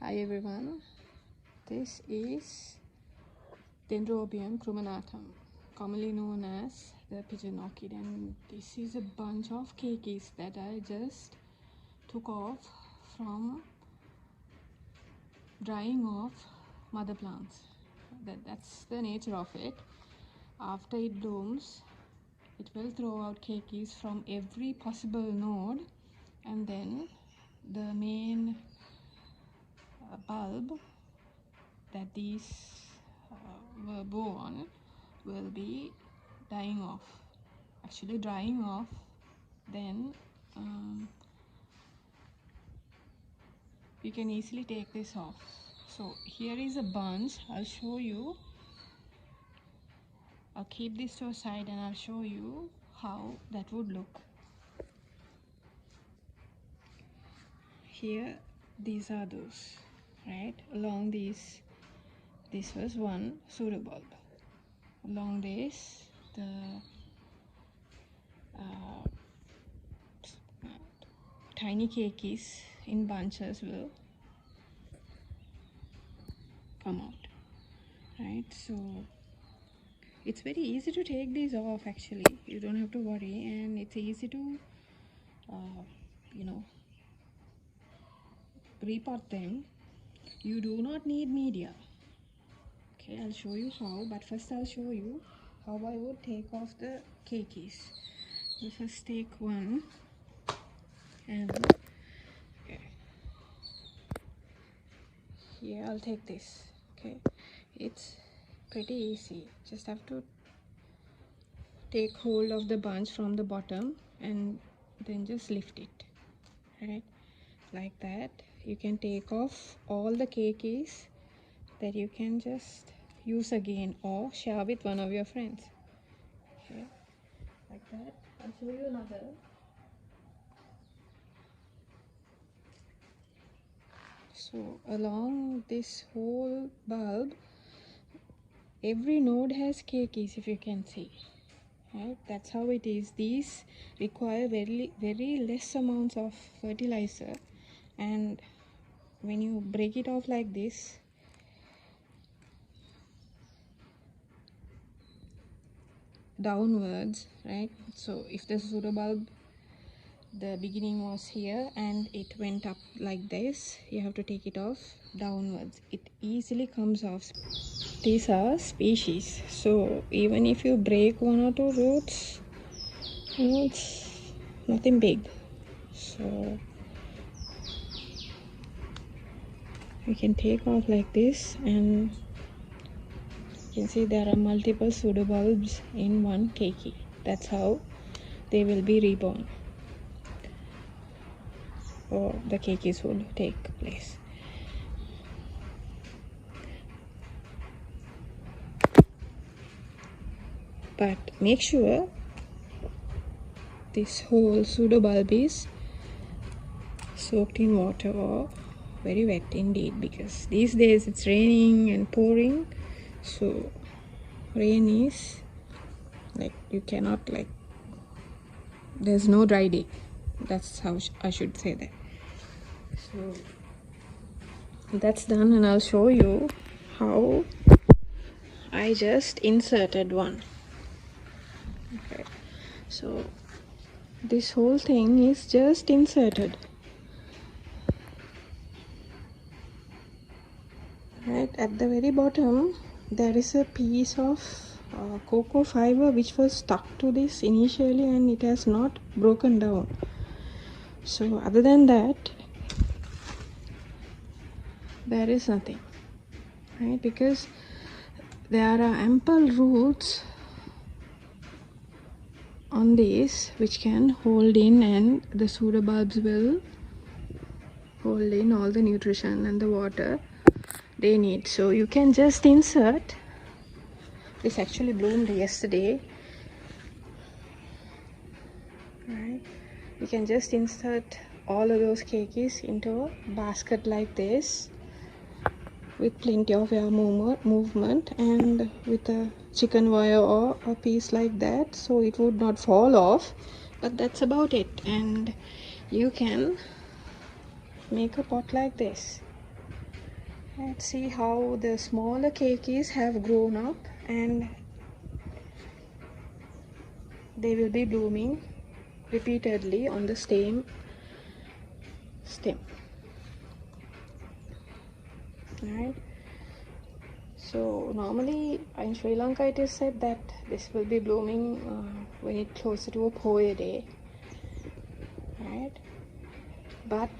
Hi everyone, this is Dendrobium crumenatum, commonly known as the pigeon orchid, and this is a bunch of keikis that I just took off from drying off mother plants. That's the nature of it. After it blooms, it will throw out keikis from every possible node, and then the main bulb that these were born will be dying off, actually drying off. Then you can easily take this off. So here is a bunch. I'll show you. I'll keep this to a side and I'll show you how that would look. Here these are those, right? Along these, this was one pseudobulb. Along this, the tiny keikis in bunches will come out, right? So it's very easy to take these off. Actually, you don't have to worry, and it's easy to repot them. You do not need media. Okay, I'll show you how, but first I'll show you how I would take off the keikis. We'll first take one, and okay, here I'll take this. Okay, it's pretty easy. Just have to take hold of the bunch from the bottom and then just lift it, right, like that. You can take off all the keikis that you can just use again or share with one of your friends. Okay, like that. I'll show you another. So along this whole bulb, every node has keikis, if you can see, right? That's how it is. These require very less amounts of fertilizer, and when you break it off like this, downwards, right? So if the pseudobulb, the beginning was here and it went up like this, you have to take it off downwards. It easily comes off. These are species, so even if you break one or two roots, it's nothing big. So you can take off like this, and you can see there are multiple pseudobulbs in one keiki. That's how they will be reborn, or the keikis will take place. But make sure this whole pseudobulb is soaked in water or very wet indeed, because these days it's raining and pouring. So rain is like, you cannot, like, there's no dry day. That's how I should say that. So that's done, and I'll show you how I just inserted one. Okay, so this whole thing is just inserted, right? At the very bottom there is a piece of cocoa fiber which was stuck to this initially, and it has not broken down. So other than that, there is nothing, right? Because there are ample roots on these which can hold in, and the pseudobulbs will hold in all the nutrition and the water they need. So you can just insert. This actually bloomed yesterday, right? You can just insert all of those keikis into a basket like this, with plenty of air movement, and with a chicken wire or a piece like that, so it would not fall off. But that's about it, and you can make a pot like this. Let's see how the smaller keikis have grown up, and they will be blooming repeatedly on the same stem. Right. So normally in Sri Lanka it is said that this will be blooming when it's closer to a Poya day, right? But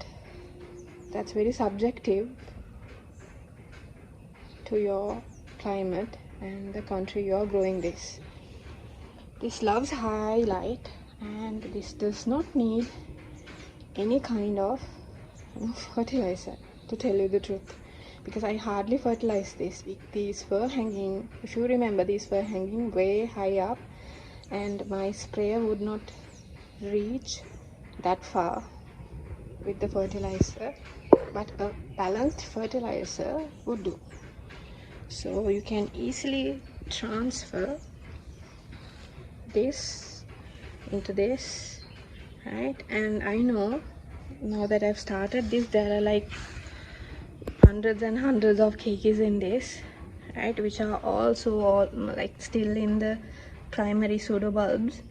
that's very subjective to your climate and the country you are growing this. This loves high light, and this does not need any kind of fertilizer, to tell you the truth, because I hardly fertilize this. These were hanging, if you remember, these were hanging way high up, and my sprayer would not reach that far with the fertilizer, but a balanced fertilizer would do. So you can easily transfer this into this, right? And I know now that I've started this, there are like hundreds and hundreds of keikis in this, right, which are also all like still in the primary pseudobulbs,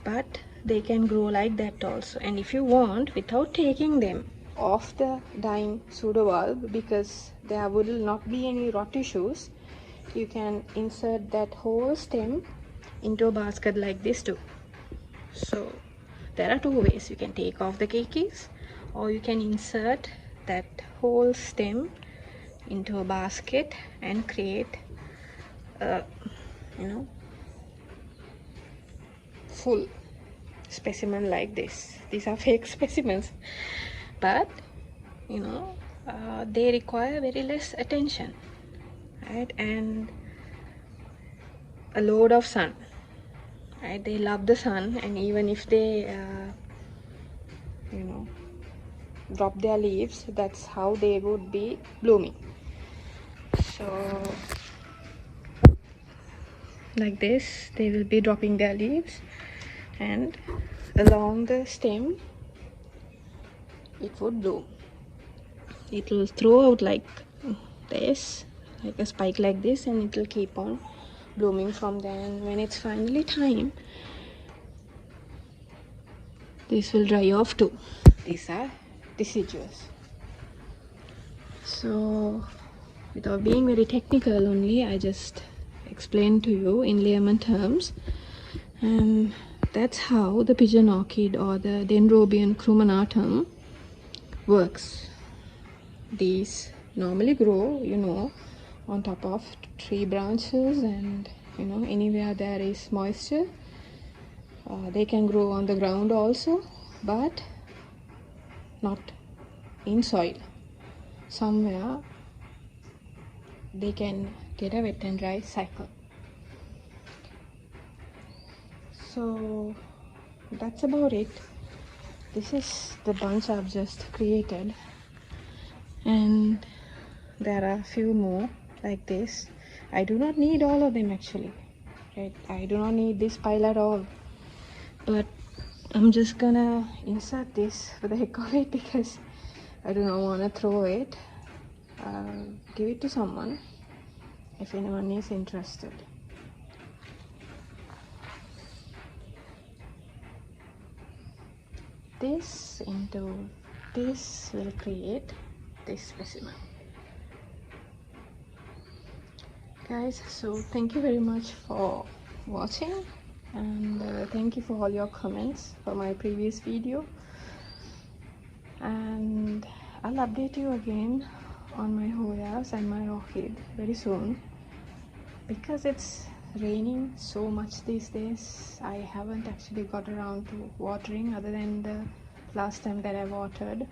but they can grow like that also. And if you want, without taking them off the dying pseudobulb, because there will not be any rot tissues, you can insert that whole stem into a basket like this too. So there are two ways: you can take off the keikis, or you can insert that whole stem into a basket and create a full specimen like this. These are fake specimens, but they require very less attention, right, and a load of sun, right? They love the sun, and even if they drop their leaves, that's how they would be blooming. So like this, they will be dropping their leaves, and along the stem it would bloom. It will throw out like this, like a spike like this, and it will keep on blooming from there. And when it's finally time, this will dry off too. These are deciduous. So without being very technical, only I just explained to you in layman terms, and that's how the pigeon orchid or the Dendrobium crumenatum works. These normally grow on top of tree branches, and anywhere there is moisture. They can grow on the ground also, but not in soil. Somewhere they can get a wet and dry cycle. So that's about it. This is the bunch I've just created, and there are a few more like this. I do not need all of them actually, right? I do not need this pile at all, but I'm just gonna insert this for the heck of it, because I do not want to throw it. Give it to someone if anyone is interested. This into this will create this specimen, guys. So thank you very much for watching, and thank you for all your comments for my previous video, and I'll update you again on my Hoyas and my orchid very soon. Because it's raining so much these days, I haven't actually got around to watering, other than the last time that I watered,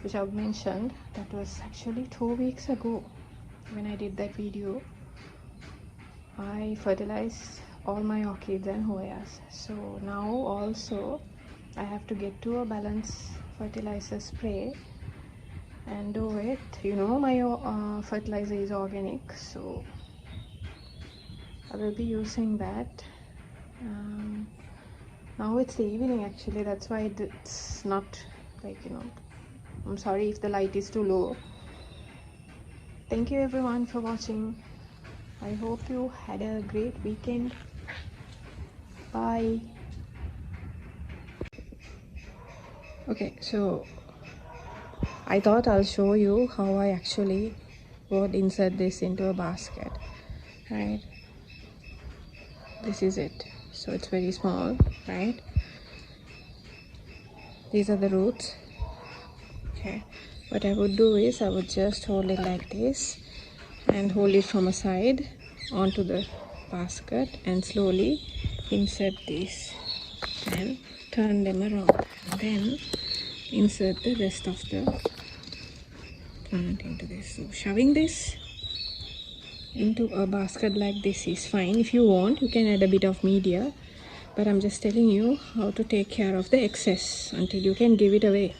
which I've mentioned. That was actually 2 weeks ago when I did that video. I fertilized all my orchids and Hoyas. So now also I have to get to a balanced fertilizer spray and do it. My fertilizer is organic, so I will be using that. Now it's the evening actually, that's why it's not like I'm sorry if the light is too low, thank you everyone for watching. I hope you had a great weekend. Bye. Okay, so I thought I'll show you how I actually would insert this into a basket, right? This is it. So it's very small, right? These are the roots. Okay, what I would do is I would just hold it like this and hold it from a side onto the basket and slowly insert these and turn them around, and then insert the rest of the plant into this. So shoving this into a basket like this is fine. If you want, you can add a bit of media, but I'm just telling you how to take care of the excess until you can give it away.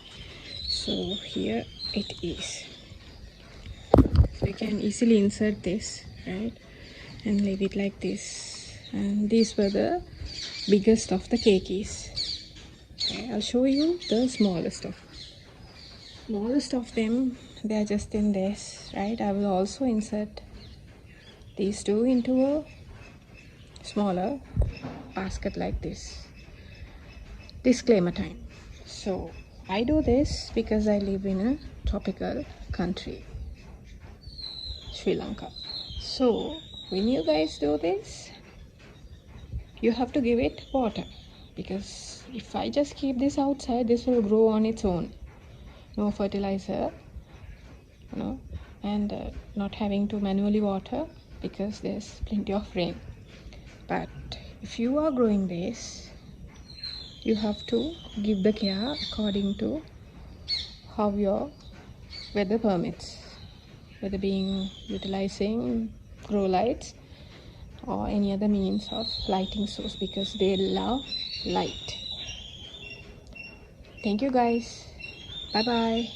So here it is. So you can easily insert this, right, and leave it like this. And these were the biggest of the keikis. Okay, I'll show you the smallest of them. They are just in this, right? I will also insert these two into a smaller basket like this. Disclaimer time. So I do this because I live in a tropical country, Sri Lanka. So when you guys do this, you have to give it water, because if I just keep this outside, this will grow on its own. No fertilizer, and not having to manually water because there's plenty of rain. But if you are growing this, you have to give the care according to how your weather permits, whether being utilizing grow lights or any other means of lighting source, because they love light. Thank you guys. Bye bye.